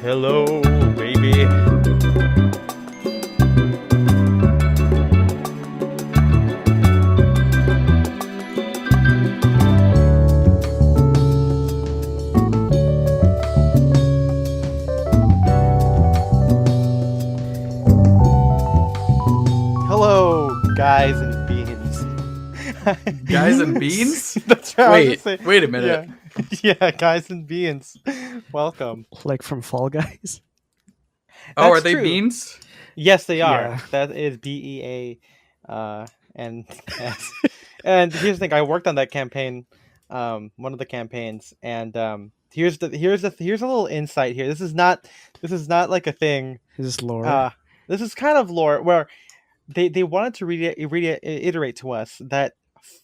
Hello, baby. Hello, guys and beans. Guys and beans? That's right. Wait a minute. Yeah, guys and beans. Welcome. Like from Fall Guys? Oh, are That's they true. beans? Yes, they are. Yeah. That is BEA, and S. And here's the thing: I worked on that campaign, one of the campaigns, and here's a little insight here. This is not like a thing. Is this lore? This is kind of lore where they wanted to reiterate to us that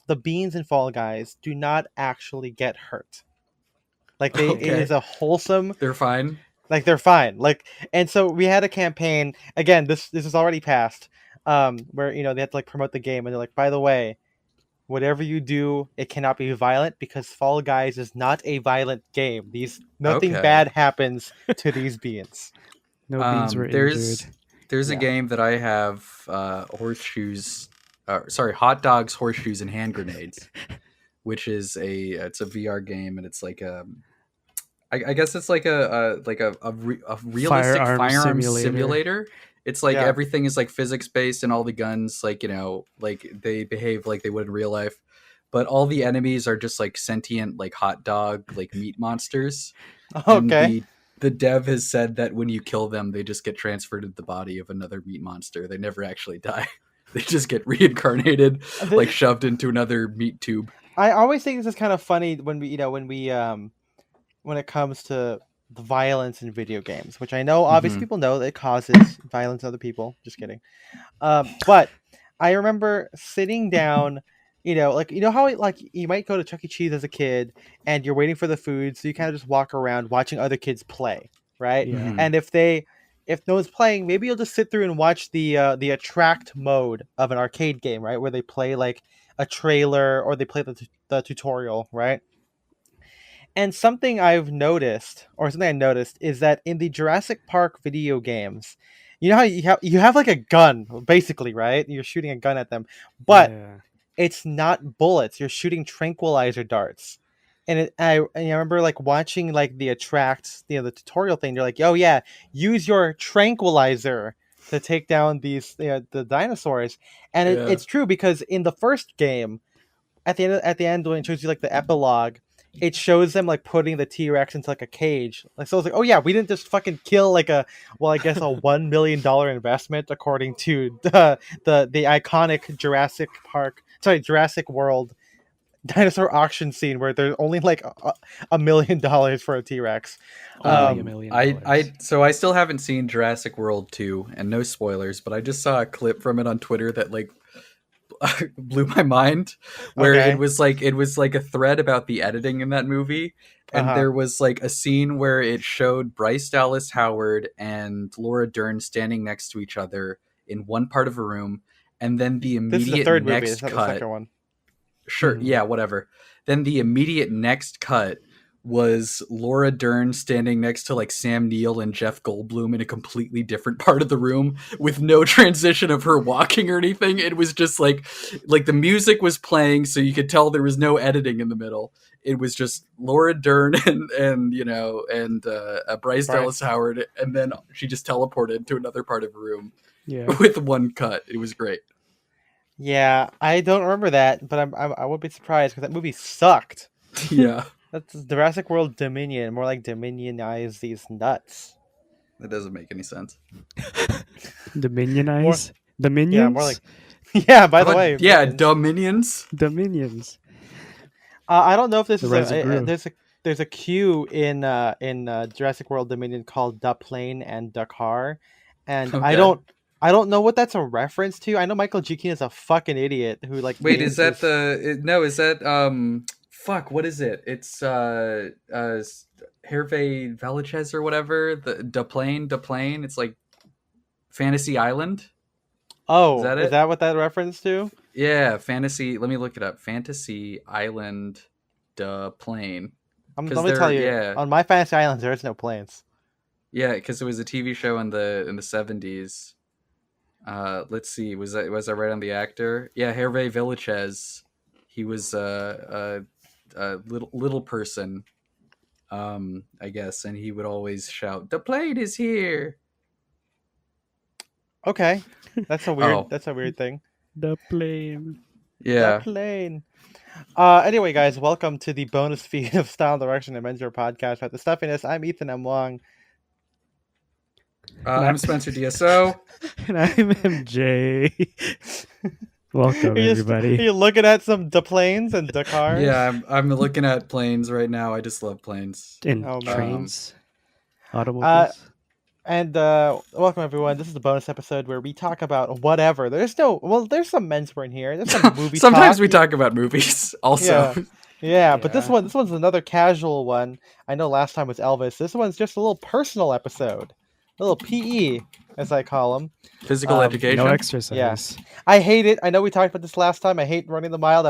the beans in Fall Guys do not actually get hurt. Like it Okay. is a wholesome. They're fine. Like they're fine. And so we had a campaign again. This is already passed. Where they had to promote the game, and they're like, by the way, whatever you do, it cannot be violent because Fall Guys is not a violent game. Nothing Okay. bad happens to these beans. No beans were there's injured. there's a Yeah. game that I have hot dogs, horseshoes, and hand grenades, which is it's a VR game, and it's like I guess it's like a realistic firearm simulator. It's like everything is like physics based, and all the guns like they behave like they would in real life, but all the enemies are just like sentient like hot dog like meat monsters. Okay. And the dev has said that when you kill them, they just get transferred to the body of another meat monster. They never actually die. They just get reincarnated, like shoved into another meat tube. I always think this is kind of funny when when it comes to the violence in video games, which I know obviously people know that it causes violence to other people. Just kidding. But I remember sitting down, how you might go to Chuck E. Cheese as a kid and you're waiting for the food, so you kind of just walk around watching other kids play, right? Yeah. And if no one's playing, maybe you'll just sit through and watch the attract mode of an arcade game, right, where they play like a trailer or they play the tutorial, right? And something I noticed is that in the Jurassic Park video games, you know how you have like a gun, basically, right? You're shooting a gun at them, but Yeah. it's not bullets. You're shooting tranquilizer darts. And I remember like watching like the attract, the tutorial thing. You're like, oh yeah, use your tranquilizer to take down these the dinosaurs. And it's true because in the first game, at the end when it shows you like the epilogue, it shows them like putting the T-Rex into like a cage. Like, so I was like, oh yeah, we didn't just fucking kill like I guess a $1 million investment according to the iconic Jurassic World dinosaur auction scene where there's only like $1 million for a T-Rex. Only $1 million. I still haven't seen Jurassic World 2, and no spoilers, but I just saw a clip from it on Twitter that like blew my mind, where it was like a thread about the editing in that movie, and there was like a scene where it showed Bryce Dallas Howard and Laura Dern standing next to each other in one part of a room, and then the This is the immediate third movie. next It's not cut. the second one. Sure, yeah, whatever. Then the immediate next cut was Laura Dern standing next to like Sam Neill and Jeff Goldblum in a completely different part of the room with no transition of her walking or anything. It was just like the music was playing, so you could tell there was no editing in the middle. It was just Laura Dern and Bryce Dallas Howard, and then she just teleported to another part of the room with one cut. It was great. Yeah, I don't remember that, but I would be surprised because that movie sucked. Yeah. That's Jurassic World Dominion, more like Dominionize these nuts. That doesn't make any sense. Dominionize? Dominions? Yeah, more like. Yeah, by the way. Yeah, Minions. Dominions. Dominions. I don't know if this The is Rise of Gru. there's a queue in Jurassic World Dominion called Da Plane and Da Car, and Okay. I don't know what that's a reference to. I know Michael G. Keaton is a fucking idiot who like. Wait, names is that his- is that fuck, what is it? It's Hervé Villachez or whatever. The Da Plane. It's like Fantasy Island. Oh, Is that is it? that what that reference to? Yeah, Fantasy. Let me look it up. Fantasy Island Da Plane. Let 'Cause me tell they're- you, yeah. on my Fantasy Islands there is no planes. Yeah, because it was a TV show in the 70s. Let's see, was I right on the actor? Yeah, Hervé Villachez. He was a little person, I guess, and he would always shout, "The plane is here!" Okay, that's a weird. Oh, That's a weird thing. The plane. The yeah. plane. Anyway, guys, welcome to the bonus feed of Style and Direction and Mentor podcast about the stuffiness. I'm Ethan M. Long. I'm Spencer DSO. And I'm MJ. Welcome, everybody. Are you looking at some planes and Dakars? Yeah, I'm looking at planes right now. I just love planes. And Oh, man. trains. Automobiles. And welcome, everyone. This is the bonus episode where we talk about whatever. There's some menswear in here. There's some movie Sometimes talk. we talk about movies also. Yeah, but this one's another casual one. I know last time was Elvis. This one's just a little personal episode. A little PE, as I call them. Physical education. No exercise. Yes. I hate it. I know we talked about this last time. I hate running the mile.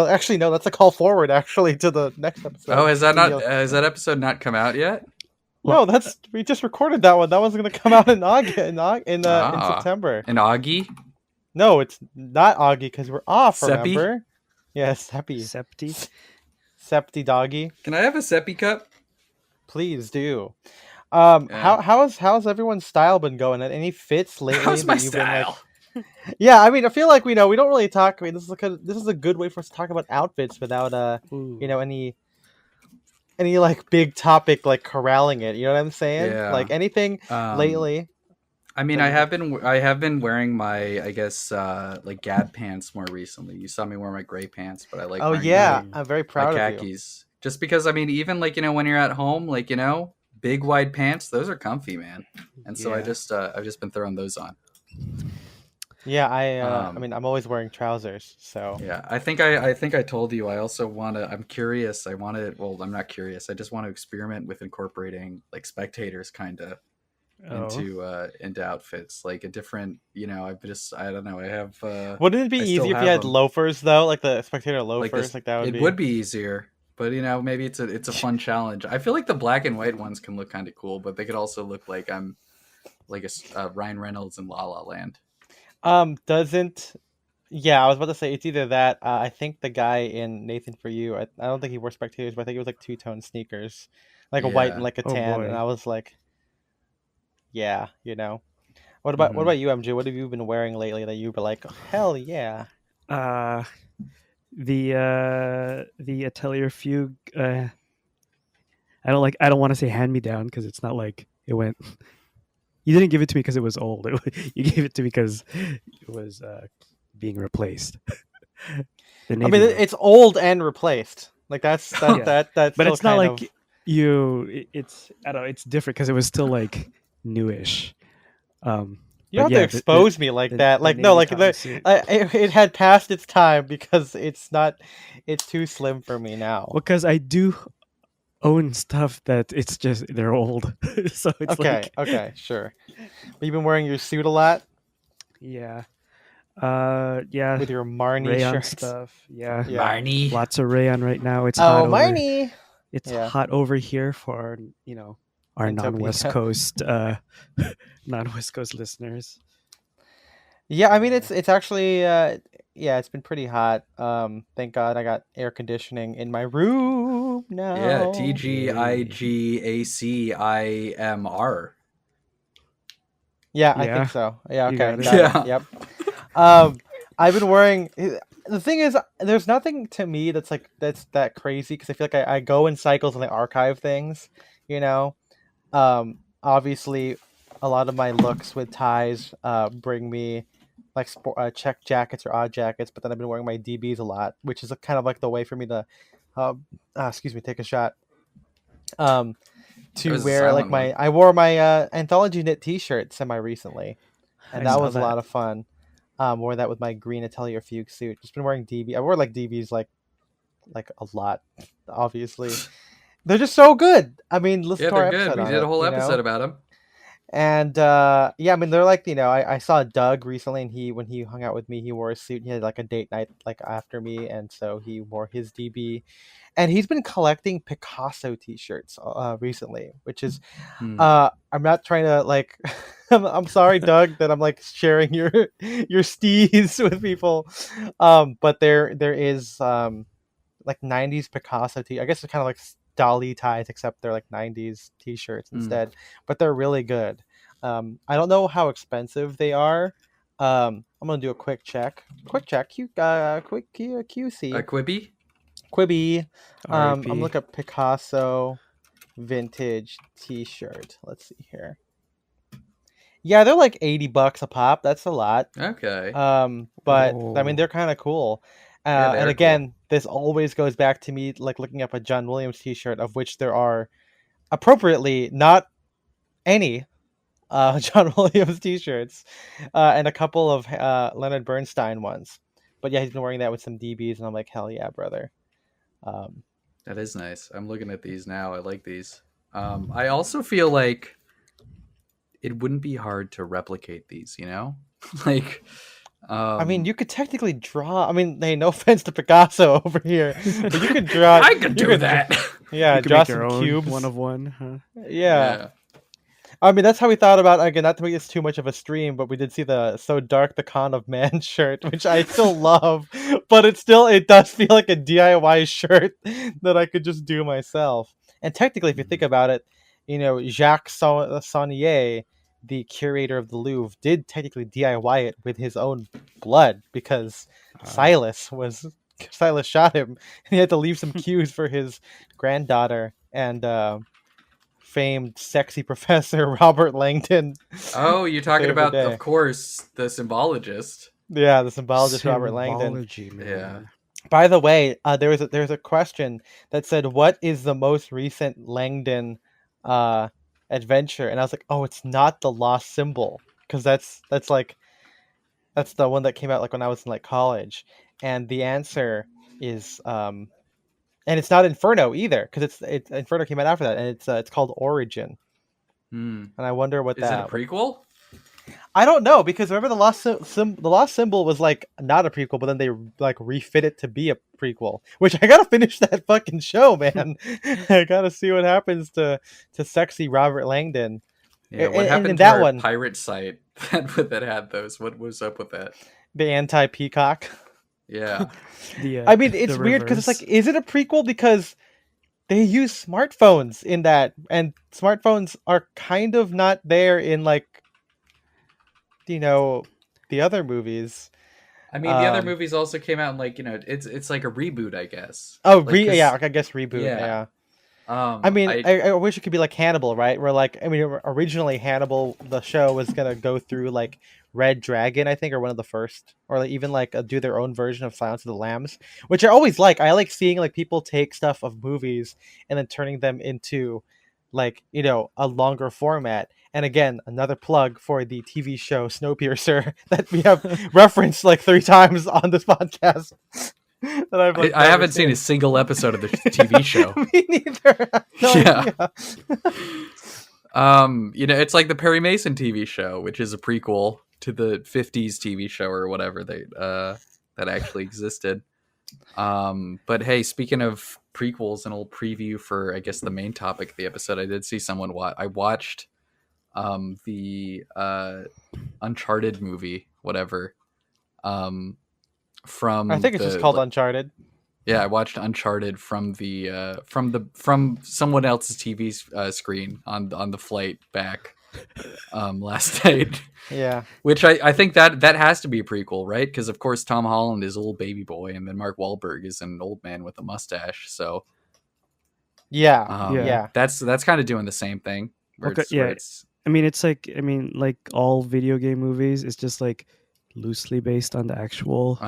Actually, no, that's a call forward, actually, to the next episode. Oh, has that episode not come out yet? No, we just recorded that one. That one's going to come out in August, in September. In Augie? No, it's not Augie because we're off, Seppi? remember? Yeah, Seppi. Septi doggy. Can I have a Seppi cup? Please do. How's everyone's style been going? Any fits lately? How's my that you've style? Been, like... Yeah, I mean, I feel like we don't really talk. I mean, this is a good way for us to talk about outfits without any like big topic like corralling it. You know what I'm saying? Yeah. Like anything lately. I mean, I have been wearing my, I guess, like Gap pants more recently. You saw me wear my gray pants, but I like. Oh yeah, I'm very proud my of khakis. Just because, I mean, even like when you're at home, like big wide pants, those are comfy, man. And so I've just been throwing those on. Yeah, I mean, I'm always wearing trousers, so. Yeah, I think I told you I also I'm curious. Well, I'm not curious. I just want to experiment with incorporating like spectators kind of into outfits, like a different, I don't know. I have. Wouldn't it be easier if you had loafers though, like the spectator loafers, like that would be. It would be easier. But maybe it's a fun challenge. I feel like the black and white ones can look kind of cool, but they could also look like I'm like a Ryan Reynolds in La La Land. Yeah, I was about to say it's either that. I think the guy in Nathan For You, I don't think he wore spectators, but I think it was like two-tone sneakers, like a white and like a tan, and I was like, yeah, What about you, MJ? What have you been wearing lately that you've been like, oh, hell yeah? The Atelier Fugue. I don't want to say hand me down because it's not like it went. You didn't give it to me because it was old. You gave it to me because it was being replaced. I mean, it's old and replaced. Like that's. But it's not like you. It's I don't know. It's different because it was still like newish. You don't have to expose me like that. Like no, like it had passed its time because it's too slim for me now. Because I do own stuff that it's just they're old. So it's okay, sure. But you've been wearing your suit a lot? Yeah. Yeah. With your Marnie rayon shirts. Stuff. Yeah. Marnie. Lots of rayon right now. It's hot. Marnie. It's hot over here for our non-West Coast listeners. Yeah, I mean it's actually it's been pretty hot. Thank God I got air conditioning in my room now. Yeah, TGIGACIMR. Yeah, I think so. Yeah, okay. Got it. Yep. I've been wearing. The thing is, there's nothing to me that's that crazy because I feel like I go in cycles and I archive things. Obviously, a lot of my looks with ties bring me like check jackets or odd jackets, but then I've been wearing my DBs a lot, which is kind of like the way for me to, take a shot. To wear like I wore my anthology knit T-shirt semi-recently, and that was a lot of fun. Wore that with my green Atelier Fugue suit. Just been wearing DB. I wore like DBs like a lot. Obviously, they're just so good. I mean, listen to our episode. We did a whole episode about them. And yeah, I mean they're like, I saw Doug recently, and when he hung out with me, he wore a suit. He had like a date night like after me, and so he wore his DB. And he's been collecting Picasso T-shirts recently, which is Hmm. I'm not trying to like I'm sorry, Doug, that I'm like sharing your steez with people. But there is like 90s Picasso I guess it's kind of like Dali ties, except they're like 90s t-shirts Hmm. instead, but they're really good. I don't know how expensive they are. I'm gonna do a quick check quick A QC Quibi? Quibi. I'm R.I.P. looking at Picasso vintage t-shirt. Let's see here. Yeah, they're like $80 a pop. That's a lot. Okay. But I mean, Whoa. they're kind of cool. Yeah, they And are cool. again, this always goes back to me like looking up a John Williams t-shirt, of which there are appropriately not any John Williams t-shirts, and a couple of Leonard Bernstein ones. But yeah, he's been wearing that with some DBs, and I'm like, hell yeah, brother. Um, That is nice. I'm looking at these now. I like these. I also feel like it wouldn't be hard to replicate these, you know? like I mean, um you could technically draw. I mean, hey, no offense to Picasso over here, but you could draw. I could You do could, that. yeah, You can draw make your some own cubes. one of one, huh? Yeah. Yeah. I mean, that's how we thought about, again, not to make this too much of a stream, but we did see the So Dark the Con of Man shirt, which I still love, but it does feel like a DIY shirt that I could just do myself. And technically, if you think about it, Jacques Saunier, the curator of the Louvre, did technically DIY it with his own blood, because Uh, Silas shot him, and he had to leave some cues for his granddaughter and famed sexy professor Robert Langdon Oh, you're to talking save the about, of day. course, the symbologist. Yeah, the symbologist Robert Langdon. symbology, Yeah. man. By the way, there's a question that said, "What is the most recent Langdon uh, adventure?" And I was like, "Oh, it's not the Lost Symbol, because that's the one that came out like when I was in like college." And the answer is, and it's not Inferno either, because it's Inferno came out after that, and it's called Origin. Hmm. And I wonder what Is it a that. prequel? I don't know, because remember the Lost Symbol was like not a prequel, but then they like refit it to be a prequel. Which I gotta finish that fucking show, man. I gotta see what happens to sexy Robert Langdon. Yeah, what And in happened to that our one, pirate site that had those? What was up with that? the anti Peacock. Yeah. I mean, it's the weird because it's like, reverse. is it a prequel? Because they use smartphones in that, and smartphones are kind of not there in like you know the other movies. I mean, the other Um, movies also came out in like, it's like a reboot, I guess. oh, Like, yeah, cause I guess reboot. yeah. Yeah. I mean, I I wish it could be like Hannibal, right? Where like, I mean, originally Hannibal, the show was gonna go through like Red Dragon, I think, or one of the first, or like even like do their own version of Silence of the Lambs, which I always like. I like seeing like people take stuff of movies and then turning them into like a longer format. And again, another plug for the TV show Snowpiercer that we have referenced like 3 times on this podcast. That I've like I never haven't seen a single episode of the TV show. Me neither. I have no Yeah. idea. It's like the Perry Mason TV show, which is a prequel to the 50s TV show or whatever that actually existed. But hey, speaking of prequels, an old preview for, I guess, the main topic of the episode, I did see someone I watched the Uncharted movie, whatever. From I think it's just called Uncharted. yeah, I watched Uncharted from from someone else's TV screen on the flight back last night. Yeah. Which I think that has to be a prequel, right? Because of course Tom Holland is a little baby boy, and then Mark Wahlberg is an old man with a mustache. So Yeah. Yeah. Yeah. that's kind of doing the same thing. Where Okay, it's, where yeah. it's I mean, like all video game movies, it's just like loosely based on the actual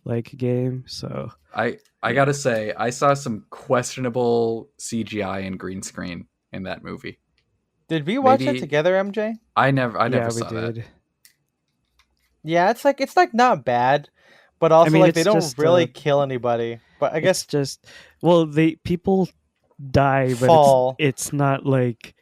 like game. So I gotta say, I saw some questionable CGI and green screen in that movie. Did we watch Maybe it together, MJ? I never yeah, we saw that. did. Yeah, it's like not bad, but also mean, like they it's don't just, really kill anybody. But I It's guess just, well, people die, but fall. it's not like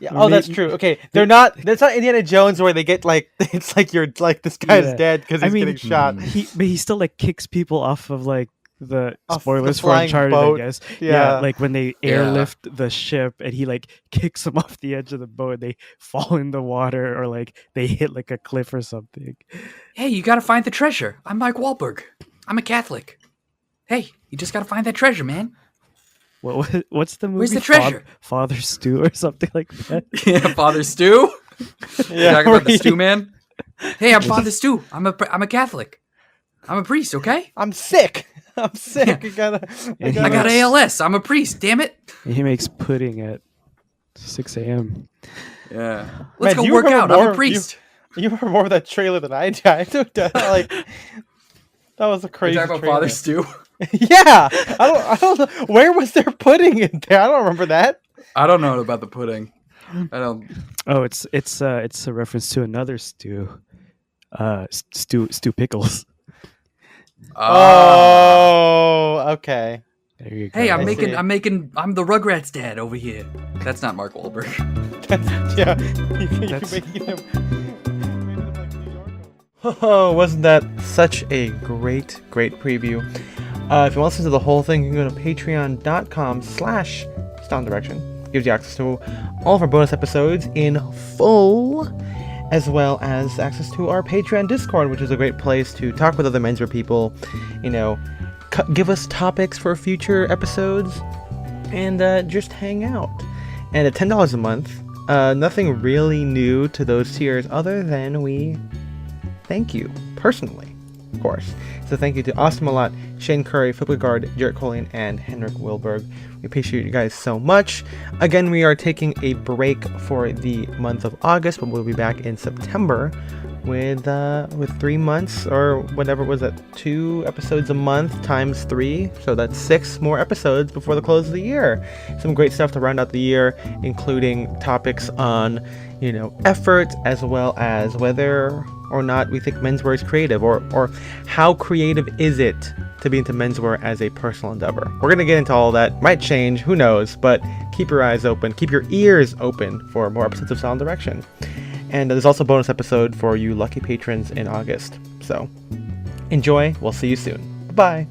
Yeah. Or Oh, that's maybe- true. Okay, they're not. That's not Indiana Jones where they get like it's like you're like this guy's Yeah. dead because I he's mean, getting shot but he still like kicks people off of like the off the spoilers for flying Uncharted, boat. I guess. Yeah. Like when they Yeah. airlift the ship and he like kicks them off the edge of the boat and they fall in the water or like they hit like a cliff or something. Hey, you gotta find the treasure. I'm Mike Wahlberg. I'm a Catholic. Hey, you just gotta find that treasure, man. What's the movie? Where's the treasure? Father Stew or something like that. Yeah, Father Stu. Yeah, Talking about the where Stew he- Man. Hey, I'm Father Stu. I'm a Catholic. I'm a priest. Okay. I'm sick. I'm sick. I gotta. And he I got makes- ALS. I'm a priest. Damn it. He makes pudding at 6 a.m. Yeah. Let's Man, go you work remember out. I'm more- a priest. You remember more of that trailer than I do. I don't like. That was a You crazy. talking about trailer. Father Stu? Yeah, I don't know. Where was there pudding in there? I don't remember that. I don't know about the pudding. I don't. Oh, it's a reference to another stew. Stew Pickles. Oh, okay. There you go. Hey, I'm I making. see. I'm the Rugrats dad over here. That's not Mark Wahlberg. Yeah, you're That's- making him. Oh, wasn't that such a great preview? If you want to listen to the whole thing, you can go to patreon.com/StoneDirection. Gives you access to all of our bonus episodes in full, as well as access to our Patreon Discord, which is a great place to talk with other menswear people, you know, give us topics for future episodes, and just hang out. And at $10 a month, nothing really new to those tiers other than we thank you personally, of course. So thank you to Austin Malott, Shane Curry, Flipgard, Jarrett Collian, and Henrik Wilberg. We appreciate you guys so much. Again, we are taking a break for the month of August, but we'll be back in September with 3 months, or whatever was it, 2 episodes a month times 3, so that's 6 more episodes before the close of the year. Some great stuff to round out the year, including topics on, you know, effort, as well as whether or not we think menswear is creative, or how creative is it to be into menswear as a personal endeavor. We're gonna get into all that. Might change, who knows, but keep your eyes open, keep your ears open for more episodes of Sound Direction. And there's also a bonus episode for you lucky patrons in August. So enjoy. We'll see you soon. Bye.